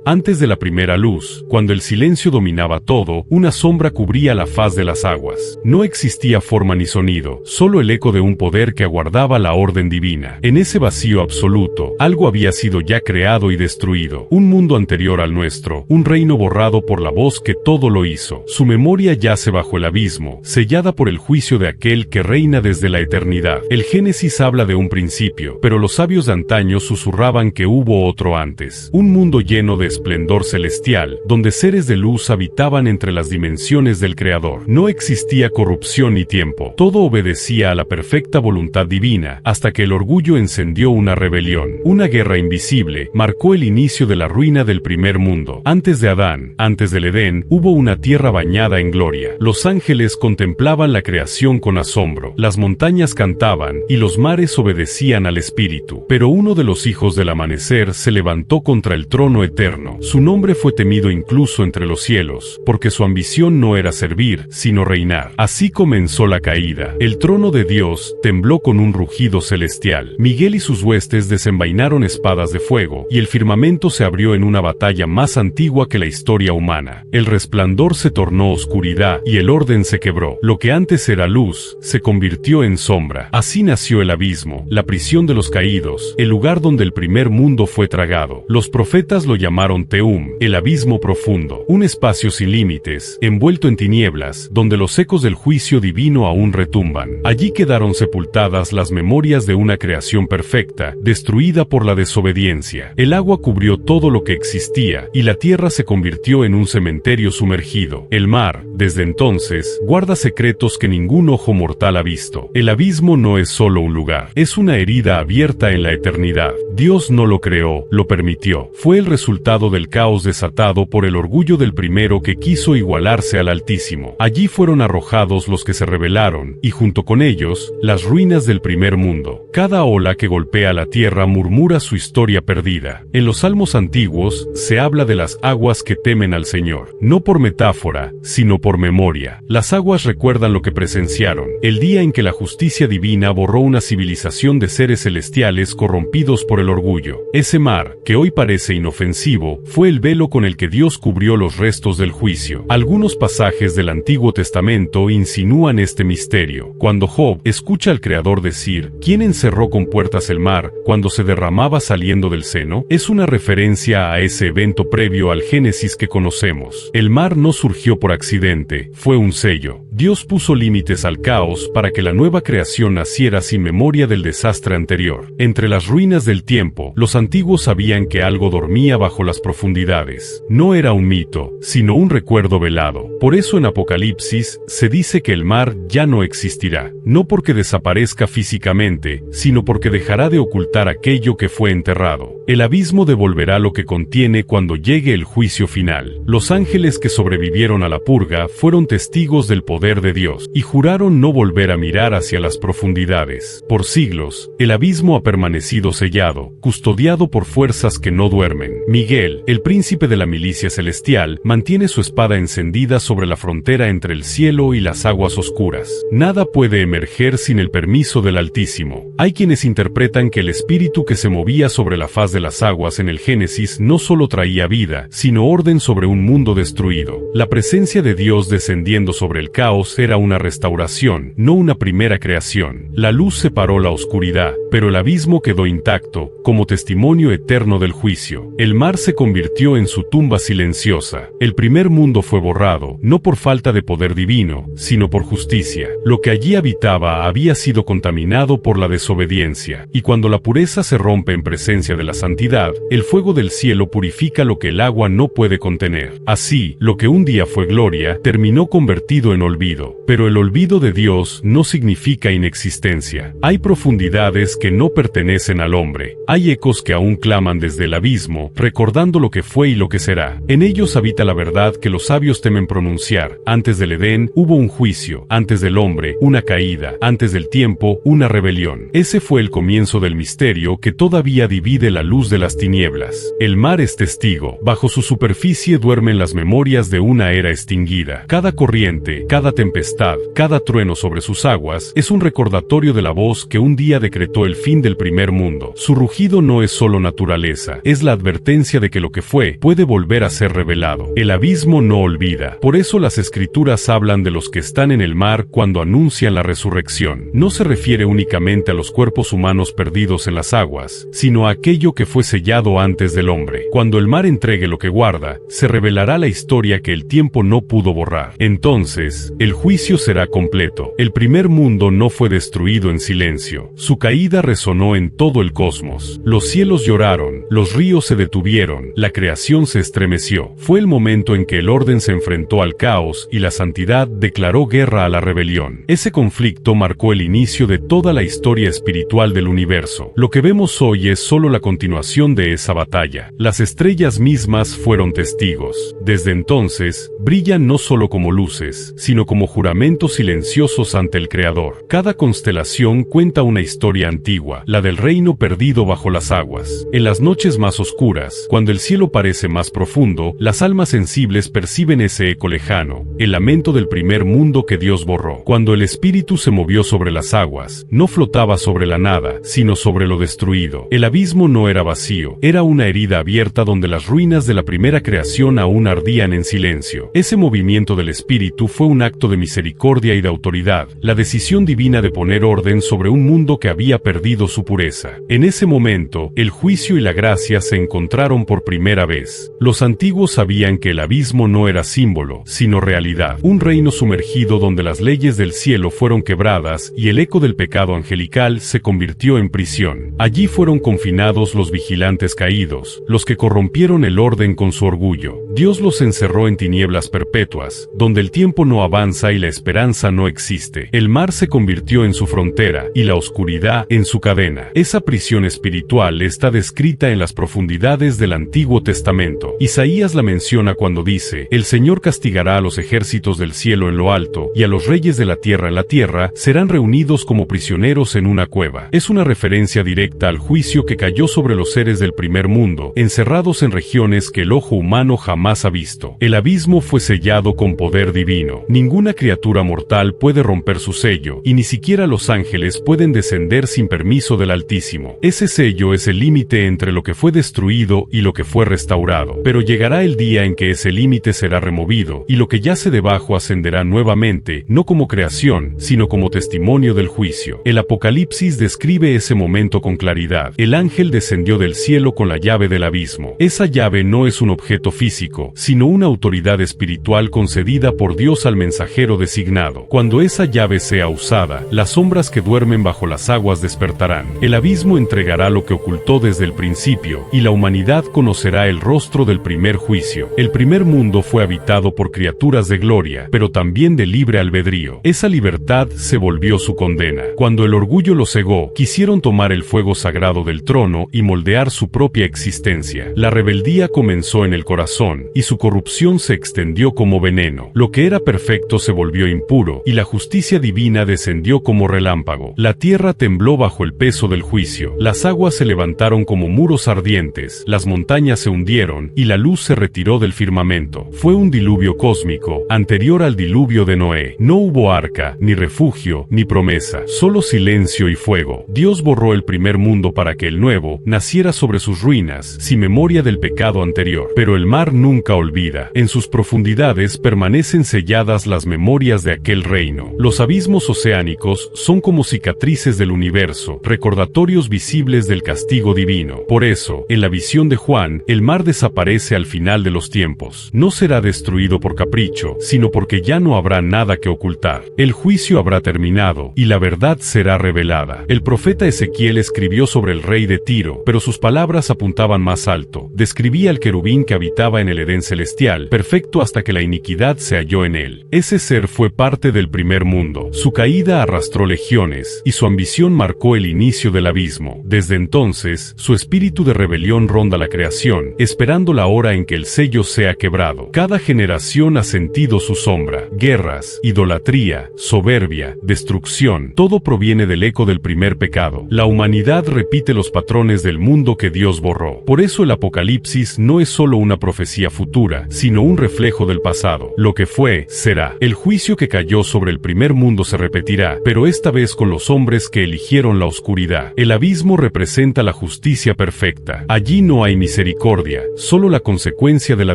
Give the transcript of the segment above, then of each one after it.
Antes de la primera luz, cuando el silencio dominaba todo, una sombra cubría la faz de las aguas. No existía forma ni sonido, solo el eco de un poder que aguardaba la orden divina. En ese vacío absoluto, algo había sido ya creado y destruido. Un mundo anterior al nuestro, un reino borrado por la voz que todo lo hizo. Su memoria yace bajo el abismo, sellada por el juicio de aquel que reina desde la eternidad. El Génesis habla de un principio, pero los sabios de antaño susurraban que hubo otro antes. Un mundo lleno de esplendor celestial, donde seres de luz habitaban entre las dimensiones del Creador. No existía corrupción ni tiempo. Todo obedecía a la perfecta voluntad divina, hasta que el orgullo encendió una rebelión. Una guerra invisible marcó el inicio de la ruina del primer mundo. Antes de Adán, antes del Edén, hubo una tierra bañada en gloria. Los ángeles contemplaban la creación con asombro, las montañas cantaban, y los mares obedecían al Espíritu. Pero uno de los hijos del amanecer se levantó contra el trono eterno. Su nombre fue temido incluso entre los cielos, porque su ambición no era servir, sino reinar. Así comenzó la caída. El trono de Dios tembló con un rugido celestial. Miguel y sus huestes desenvainaron espadas de fuego, y el firmamento se abrió en una batalla más antigua que la historia humana. El resplandor se tornó oscuridad, y el orden se quebró. Lo que antes era luz, se convirtió en sombra. Así nació el abismo, la prisión de los caídos, el lugar donde el primer mundo fue tragado. Los profetas lo llamaron Tehum, el abismo profundo, un espacio sin límites, envuelto en tinieblas, donde los ecos del juicio divino aún retumban. Allí quedaron sepultadas las memorias de una creación perfecta, destruida por la desobediencia. El agua cubrió todo lo que existía, y la tierra se convirtió en un cementerio sumergido. El mar, desde entonces, guarda secretos que ningún ojo mortal ha visto. El abismo no es solo un lugar, es una herida abierta en la eternidad. Dios no lo creó, lo permitió. Fue el resultado del caos desatado por el orgullo del primero que quiso igualarse al Altísimo. Allí fueron arrojados los que se rebelaron, y junto con ellos, las ruinas del primer mundo. Cada ola que golpea la tierra murmura su historia perdida. En los salmos antiguos, se habla de las aguas que temen al Señor, no por metáfora, sino por memoria. Las aguas recuerdan lo que presenciaron, el día en que la justicia divina borró una civilización de seres celestiales corrompidos por el orgullo. Ese mar, que hoy parece inofensivo, fue el velo con el que Dios cubrió los restos del juicio. Algunos pasajes del Antiguo Testamento insinúan este misterio. Cuando Job escucha al Creador decir, ¿quién encerró con puertas el mar cuando se derramaba saliendo del seno? Es una referencia a ese evento previo al Génesis que conocemos. El mar no surgió por accidente, fue un sello. Dios puso límites al caos para que la nueva creación naciera sin memoria del desastre anterior. Entre las ruinas del tiempo, los antiguos sabían que algo dormía bajo las profundidades. No era un mito, sino un recuerdo velado. Por eso en Apocalipsis se dice que el mar ya no existirá, no porque desaparezca físicamente, sino porque dejará de ocultar aquello que fue enterrado. El abismo devolverá lo que contiene cuando llegue el juicio final. Los ángeles que sobrevivieron a la purga fueron testigos del poder de Dios, y juraron no volver a mirar hacia las profundidades. Por siglos, el abismo ha permanecido sellado, custodiado por fuerzas que no duermen. Miguel, el príncipe de la milicia celestial, mantiene su espada encendida sobre la frontera entre el cielo y las aguas oscuras. Nada puede emerger sin el permiso del Altísimo. Hay quienes interpretan que el espíritu que se movía sobre la faz de las aguas en el Génesis no solo traía vida, sino orden sobre un mundo destruido. La presencia de Dios descendiendo sobre el caos era una restauración, no una primera creación. La luz separó la oscuridad, pero el abismo quedó intacto, como testimonio eterno del juicio. El mar se convirtió en su tumba silenciosa. El primer mundo fue borrado, no por falta de poder divino, sino por justicia. Lo que allí habitaba había sido contaminado por la desobediencia, y cuando la pureza se rompe en presencia de la santidad, el fuego del cielo purifica lo que el agua no puede contener. Así, lo que un día fue gloria, terminó convertido en olvido. Pero el olvido de Dios no significa inexistencia. Hay profundidades que no pertenecen al hombre. Hay ecos que aún claman desde el abismo, recordando lo que fue y lo que será. En ellos habita la verdad que los sabios temen pronunciar. Antes del Edén hubo un juicio, antes del hombre una caída, antes del tiempo una rebelión. Ese fue el comienzo del misterio que todavía divide la luz de las tinieblas. El mar es testigo. Bajo su superficie duermen las memorias de una era extinguida. Cada corriente, cada cada tempestad, cada trueno sobre sus aguas, es un recordatorio de la voz que un día decretó el fin del primer mundo. Su rugido no es solo naturaleza, es la advertencia de que lo que fue puede volver a ser revelado. El abismo no olvida. Por eso las escrituras hablan de los que están en el mar cuando anuncian la resurrección. No se refiere únicamente a los cuerpos humanos perdidos en las aguas, sino a aquello que fue sellado antes del hombre. Cuando el mar entregue lo que guarda, se revelará la historia que el tiempo no pudo borrar. Entonces, el juicio será completo. El primer mundo no fue destruido en silencio. Su caída resonó en todo el cosmos. Los cielos lloraron, los ríos se detuvieron, la creación se estremeció. Fue el momento en que el orden se enfrentó al caos y la santidad declaró guerra a la rebelión. Ese conflicto marcó el inicio de toda la historia espiritual del universo. Lo que vemos hoy es solo la continuación de esa batalla. Las estrellas mismas fueron testigos. Desde entonces, brillan no solo como luces, sino como juramentos silenciosos ante el Creador. Cada constelación cuenta una historia antigua, la del reino perdido bajo las aguas. En las noches más oscuras, cuando el cielo parece más profundo, las almas sensibles perciben ese eco lejano, el lamento del primer mundo que Dios borró. Cuando el Espíritu se movió sobre las aguas, no flotaba sobre la nada, sino sobre lo destruido. El abismo no era vacío, era una herida abierta donde las ruinas de la primera creación aún ardían en silencio. Ese movimiento del Espíritu fue un acto de misericordia y de autoridad, la decisión divina de poner orden sobre un mundo que había perdido su pureza. En ese momento, el juicio y la gracia se encontraron por primera vez. Los antiguos sabían que el abismo no era símbolo, sino realidad. Un reino sumergido donde las leyes del cielo fueron quebradas y el eco del pecado angelical se convirtió en prisión. Allí fueron confinados los vigilantes caídos, los que corrompieron el orden con su orgullo. Dios los encerró en tinieblas perpetuas, donde el tiempo no avanza y la esperanza no existe. El mar se convirtió en su frontera y la oscuridad en su cadena. Esa prisión espiritual está descrita en las profundidades del Antiguo Testamento. Isaías la menciona cuando dice: el Señor castigará a los ejércitos del cielo en lo alto, y a los reyes de la tierra en la tierra, serán reunidos como prisioneros en una cueva. Es una referencia directa al juicio que cayó sobre los seres del primer mundo, encerrados en regiones que el ojo humano jamás ha visto. El abismo fue sellado con poder divino. Ninguna criatura mortal puede romper su sello, y ni siquiera los ángeles pueden descender sin permiso del Altísimo. Ese sello es el límite entre lo que fue destruido y lo que fue restaurado. Pero llegará el día en que ese límite será removido, y lo que yace debajo ascenderá nuevamente, no como creación, sino como testimonio del juicio. El Apocalipsis describe ese momento con claridad. El ángel descendió del cielo con la llave del abismo. Esa llave no es un objeto físico, sino una autoridad espiritual concedida por Dios al mensajero designado. Cuando esa llave sea usada, las sombras que duermen bajo las aguas despertarán. El abismo entregará lo que ocultó desde el principio, y la humanidad conocerá el rostro del primer juicio. El primer mundo fue habitado por criaturas de gloria, pero también de libre albedrío. Esa libertad se volvió su condena. Cuando el orgullo los cegó, quisieron tomar el fuego sagrado del trono y moldear su propia existencia. La rebeldía comenzó en el corazón, y su corrupción se extendió como veneno. Lo que era perfecto se volvió impuro, y la justicia divina descendió como relámpago. La tierra tembló bajo el peso del juicio. Las aguas se levantaron como muros ardientes, las montañas se hundieron, y la luz se retiró del firmamento. Fue un diluvio cósmico, anterior al diluvio de Noé. No hubo arca, ni refugio, ni promesa, solo silencio y fuego. Dios borró el primer mundo para que el nuevo naciera sobre sus ruinas, sin memoria del pecado anterior. Pero el mar nunca olvida. En sus profundidades permanecen selladas las memorias de aquel reino. Los abismos oceánicos son como cicatrices del universo, recordatorios visibles del castigo divino. Por eso, en la visión de Juan, el mar desaparece al final de los tiempos. No será destruido por capricho, sino porque ya no habrá nada que ocultar. El juicio habrá terminado, y la verdad será revelada. El profeta Ezequiel escribió sobre el rey de Tiro, pero sus palabras apuntaban más alto. Describía al querubín que habitaba en el Edén celestial, perfecto hasta que la iniquidad se halló en él. Ese ser fue parte del primer mundo. Su caída arrastró legiones, y su ambición marcó el inicio del abismo. Desde entonces, su espíritu de rebelión ronda la creación, esperando la hora en que el sello sea quebrado. Cada generación ha sentido su sombra. Guerras, idolatría, soberbia, destrucción, todo proviene del eco del primer pecado. La humanidad repite los patrones del mundo que Dios borró. Por eso el Apocalipsis no es solo una profecía futura, sino un reflejo del pasado. Lo que fue, será. El juicio que cayó sobre el primer mundo se repetirá, pero esta vez con los hombres que eligieron la oscuridad. El abismo representa la justicia perfecta. Allí no hay misericordia, solo la consecuencia de la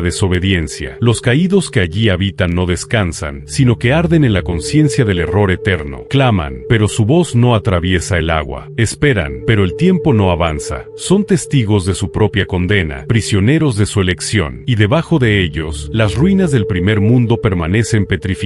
desobediencia. Los caídos que allí habitan no descansan, sino que arden en la conciencia del error eterno. Claman, pero su voz no atraviesa el agua. Esperan, pero el tiempo no avanza. Son testigos de su propia condena, prisioneros de su elección, y debajo de ellos, las ruinas del primer mundo permanecen petrificadas.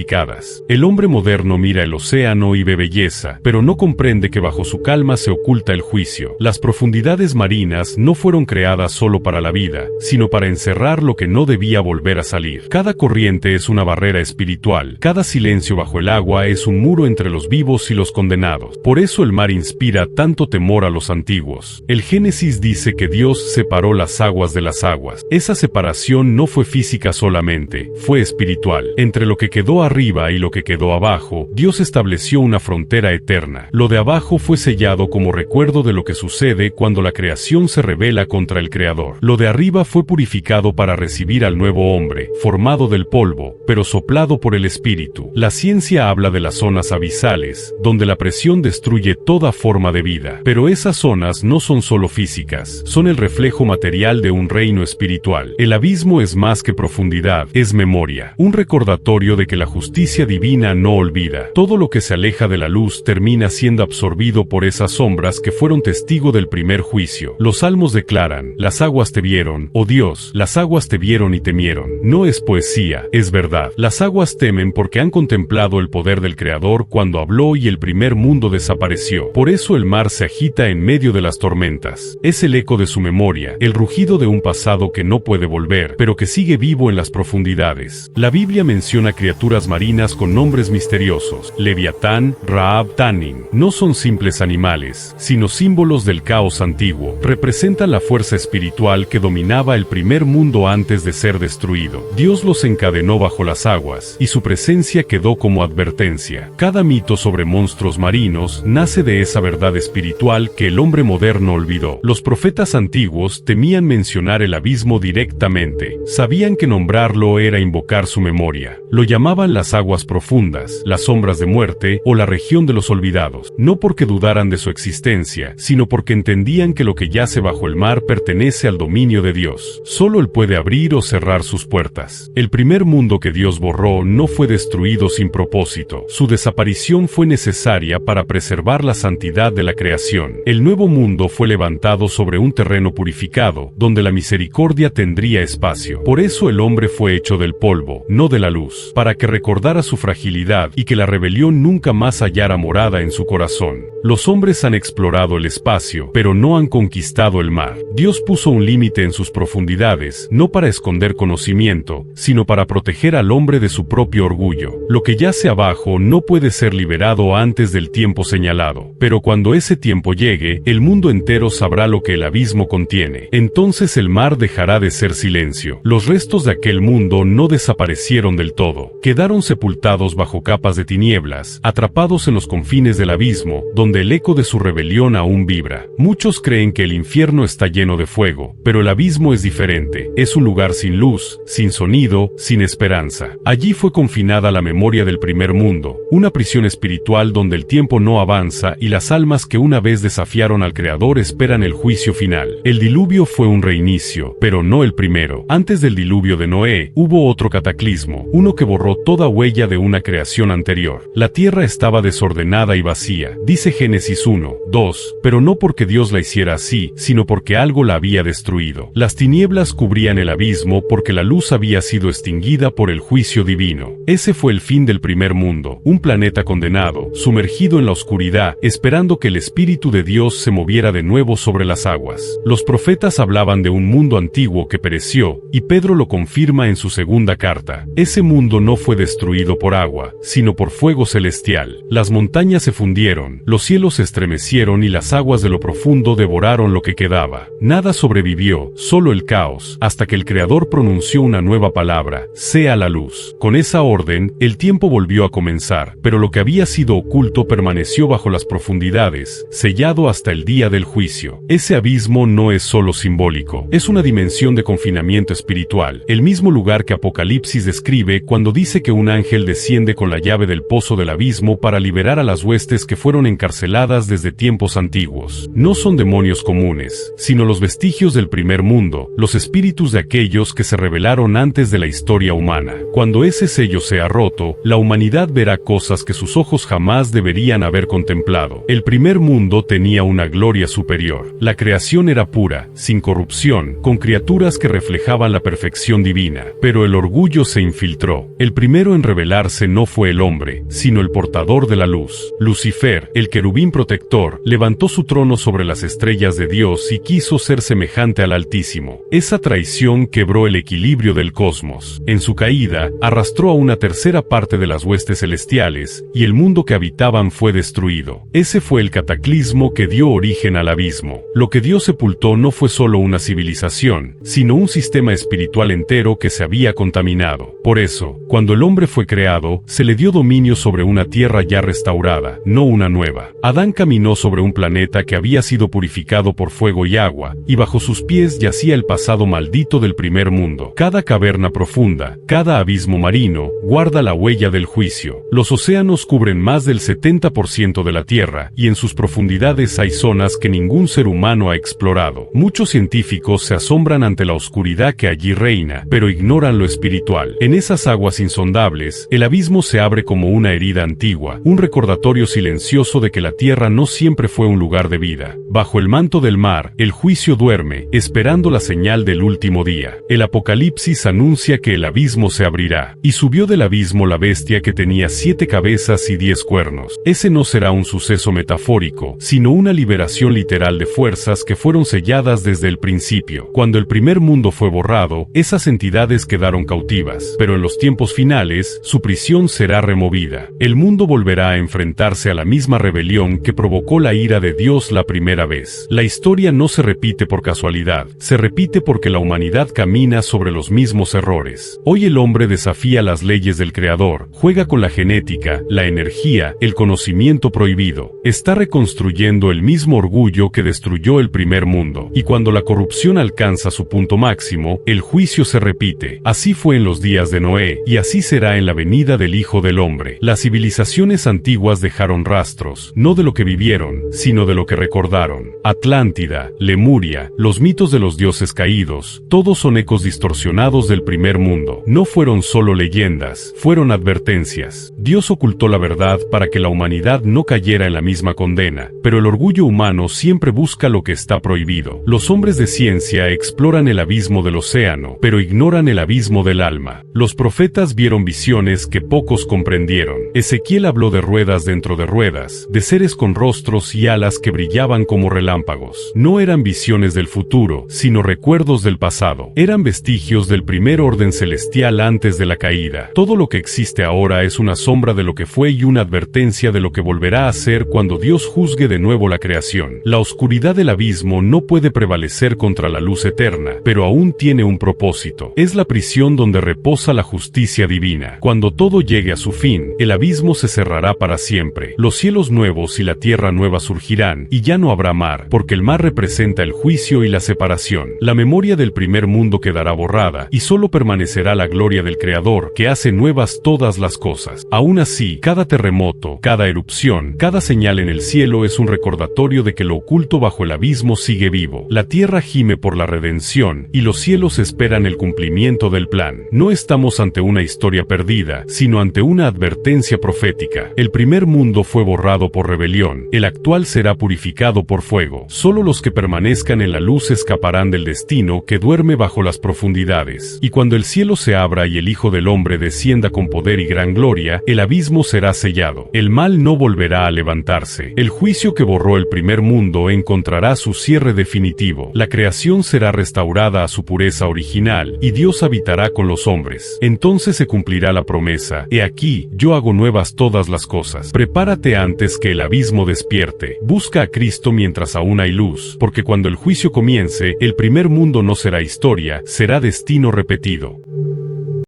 El hombre moderno mira el océano y ve belleza, pero no comprende que bajo su calma se oculta el juicio. Las profundidades marinas no fueron creadas solo para la vida, sino para encerrar lo que no debía volver a salir. Cada corriente es una barrera espiritual, cada silencio bajo el agua es un muro entre los vivos y los condenados. Por eso el mar inspira tanto temor a los antiguos. El Génesis dice que Dios separó las aguas de las aguas. Esa separación no fue física solamente, fue espiritual. Entre lo que quedó arriba y lo que quedó abajo, Dios estableció una frontera eterna. Lo de abajo fue sellado como recuerdo de lo que sucede cuando la creación se rebela contra el Creador. Lo de arriba fue purificado para recibir al nuevo hombre, formado del polvo, pero soplado por el Espíritu. La ciencia habla de las zonas abisales, donde la presión destruye toda forma de vida. Pero esas zonas no son solo físicas, son el reflejo material de un reino espiritual. El abismo es más que profundidad, es memoria, un recordatorio de que la justicia divina no olvida. Todo lo que se aleja de la luz termina siendo absorbido por esas sombras que fueron testigo del primer juicio. Los salmos declaran: las aguas te vieron, oh Dios, las aguas te vieron y temieron. No es poesía, es verdad. Las aguas temen porque han contemplado el poder del Creador cuando habló y el primer mundo desapareció. Por eso el mar se agita en medio de las tormentas. Es el eco de su memoria, el rugido de un pasado que no puede volver, pero que sigue vivo en las profundidades. La Biblia menciona criaturas marinas con nombres misteriosos: Leviatán, Rahab, Tanin. No son simples animales, sino símbolos del caos antiguo. Representan la fuerza espiritual que dominaba el primer mundo antes de ser destruido. Dios los encadenó bajo las aguas, y su presencia quedó como advertencia. Cada mito sobre monstruos marinos nace de esa verdad espiritual que el hombre moderno olvidó. Los profetas antiguos temían mencionar el abismo directamente. Sabían que nombrarlo era invocar su memoria. Lo llamaban las aguas profundas, las sombras de muerte o la región de los olvidados. No porque dudaran de su existencia, sino porque entendían que lo que yace bajo el mar pertenece al dominio de Dios. Solo Él puede abrir o cerrar sus puertas. El primer mundo que Dios borró no fue destruido sin propósito. Su desaparición fue necesaria para preservar la santidad de la creación. El nuevo mundo fue levantado sobre un terreno purificado, donde la misericordia tendría espacio. Por eso el hombre fue hecho del polvo, no de la luz, para que recordara su fragilidad y que la rebelión nunca más hallara morada en su corazón. Los hombres han explorado el espacio, pero no han conquistado el mar. Dios puso un límite en sus profundidades, no para esconder conocimiento, sino para proteger al hombre de su propio orgullo. Lo que yace abajo no puede ser liberado antes del tiempo señalado, pero cuando ese tiempo llegue, el mundo entero sabrá lo que el abismo contiene. Entonces el mar dejará de ser silencio. Los restos de aquel mundo no desaparecieron del todo. Quedaron sepultados bajo capas de tinieblas, atrapados en los confines del abismo, donde el eco de su rebelión aún vibra. Muchos creen que el infierno está lleno de fuego, pero el abismo es diferente. Es un lugar sin luz, sin sonido, sin esperanza. Allí fue confinada la memoria del primer mundo, una prisión espiritual donde el tiempo no avanza y las almas que una vez desafiaron al Creador esperan el juicio final. El diluvio fue un reinicio, pero no el primero. Antes del diluvio de Noé, hubo otro cataclismo, uno que borró toda huella de una creación anterior. La tierra estaba desordenada y vacía, dice Génesis 1:2, pero no porque Dios la hiciera así, sino porque algo la había destruido. Las tinieblas cubrían el abismo porque la luz había sido extinguida por el juicio divino. Ese fue el fin del primer mundo, un planeta condenado, sumergido en la oscuridad, esperando que el Espíritu de Dios se moviera de nuevo sobre las aguas. Los profetas hablaban de un mundo antiguo que pereció, y Pedro lo confirma en su segunda carta. Ese mundo no fue destruido por agua, sino por fuego celestial. Las montañas se fundieron, los cielos se estremecieron y las aguas de lo profundo devoraron lo que quedaba. Nada sobrevivió, solo el caos, hasta que el Creador pronunció una nueva palabra: sea la luz. Con esa orden, el tiempo volvió a comenzar, pero lo que había sido oculto permaneció bajo las profundidades, sellado hasta el día del juicio. Ese abismo no es solo simbólico, es una dimensión de confinamiento espiritual, el mismo lugar que Apocalipsis describe cuando dice dice que un ángel desciende con la llave del pozo del abismo para liberar a las huestes que fueron encarceladas desde tiempos antiguos. No son demonios comunes, sino los vestigios del primer mundo, los espíritus de aquellos que se rebelaron antes de la historia humana. Cuando ese sello sea roto, la humanidad verá cosas que sus ojos jamás deberían haber contemplado. El primer mundo tenía una gloria superior. La creación era pura, sin corrupción, con criaturas que reflejaban la perfección divina. Pero el orgullo se infiltró. El primero en rebelarse no fue el hombre, sino el portador de la luz. Lucifer, el querubín protector, levantó su trono sobre las estrellas de Dios y quiso ser semejante al Altísimo. Esa traición quebró el equilibrio del cosmos. En su caída, arrastró a una tercera parte de las huestes celestiales, y el mundo que habitaban fue destruido. Ese fue el cataclismo que dio origen al abismo. Lo que Dios sepultó no fue solo una civilización, sino un sistema espiritual entero que se había contaminado. Por eso, cuando el hombre fue creado, se le dio dominio sobre una tierra ya restaurada, no una nueva. Adán caminó sobre un planeta que había sido purificado por fuego y agua, y bajo sus pies yacía el pasado maldito del primer mundo. Cada caverna profunda, cada abismo marino, guarda la huella del juicio. Los océanos cubren más del 70% de la Tierra, y en sus profundidades hay zonas que ningún ser humano ha explorado. Muchos científicos se asombran ante la oscuridad que allí reina, pero ignoran lo espiritual. En esas aguas insondables, el abismo se abre como una herida antigua, un recordatorio silencioso de que la Tierra no siempre fue un lugar de vida. Bajo el manto del mar, el juicio duerme, esperando la señal del último día. El Apocalipsis anuncia que el abismo se abrirá, y subió del abismo la bestia que tenía 7 cabezas y 10 cuernos. Ese no será un suceso metafórico, sino una liberación literal de fuerzas que fueron selladas desde el principio. Cuando el primer mundo fue borrado, esas entidades quedaron cautivas, pero en los tiempos finales, su prisión será removida. El mundo volverá a enfrentarse a la misma rebelión que provocó la ira de Dios la primera vez. La historia no se repite por casualidad, se repite porque la humanidad camina sobre los mismos errores. Hoy el hombre desafía las leyes del Creador, juega con la genética, la energía, el conocimiento prohibido. Está reconstruyendo el mismo orgullo que destruyó el primer mundo. Y cuando la corrupción alcanza su punto máximo, el juicio se repite. Así fue en los días de Noé, y así será en la venida del Hijo del Hombre. Las civilizaciones antiguas dejaron rastros, no de lo que vivieron, sino de lo que recordaron. Atlántida, Lemuria, los mitos de los dioses caídos, todos son ecos distorsionados del primer mundo. No fueron solo leyendas, fueron advertencias. Dios ocultó la verdad para que la humanidad no cayera en la misma condena, pero el orgullo humano siempre busca lo que está prohibido. Los hombres de ciencia exploran el abismo del océano, pero ignoran el abismo del alma. Los profetas vieron visiones que pocos comprendieron. Ezequiel habló de ruedas dentro de ruedas, de seres con rostros y alas que brillaban como relámpagos. No eran visiones del futuro, sino recuerdos del pasado. Eran vestigios del primer orden celestial antes de la caída. Todo lo que existe ahora es una sombra de lo que fue y una advertencia de lo que volverá a ser cuando Dios juzgue de nuevo la creación. La oscuridad del abismo no puede prevalecer contra la luz eterna, pero aún tiene un propósito. Es la prisión donde reposa la justicia divina. Cuando todo llegue a su fin, el abismo se cerrará para siempre. Los cielos nuevos y la tierra nueva surgirán, y ya no habrá mar, porque el mar representa el juicio y la separación. La memoria del primer mundo quedará borrada, y solo permanecerá la gloria del Creador, que hace nuevas todas las cosas. Aún así, cada terremoto, cada erupción, cada señal en el cielo es un recordatorio de que lo oculto bajo el abismo sigue vivo. La tierra gime por la redención, y los cielos esperan el cumplimiento del plan. No estamos ante una historia perdida, sino ante una advertencia profética. El primer mundo fue borrado por rebelión, el actual será purificado por fuego. Solo los que permanezcan en la luz escaparán del destino que duerme bajo las profundidades. Y cuando el cielo se abra y el Hijo del Hombre descienda con poder y gran gloria, el abismo será sellado. El mal no volverá a levantarse. El juicio que borró el primer mundo encontrará su cierre definitivo. La creación será restaurada a su pureza original, y Dios habitará con los hombres. Entonces se cumplirá la promesa: he aquí, yo hago nuevas todas las cosas. Prepárate antes que el abismo despierte. Busca a Cristo mientras aún hay luz, porque cuando el juicio comience, el primer mundo no será historia, será destino repetido.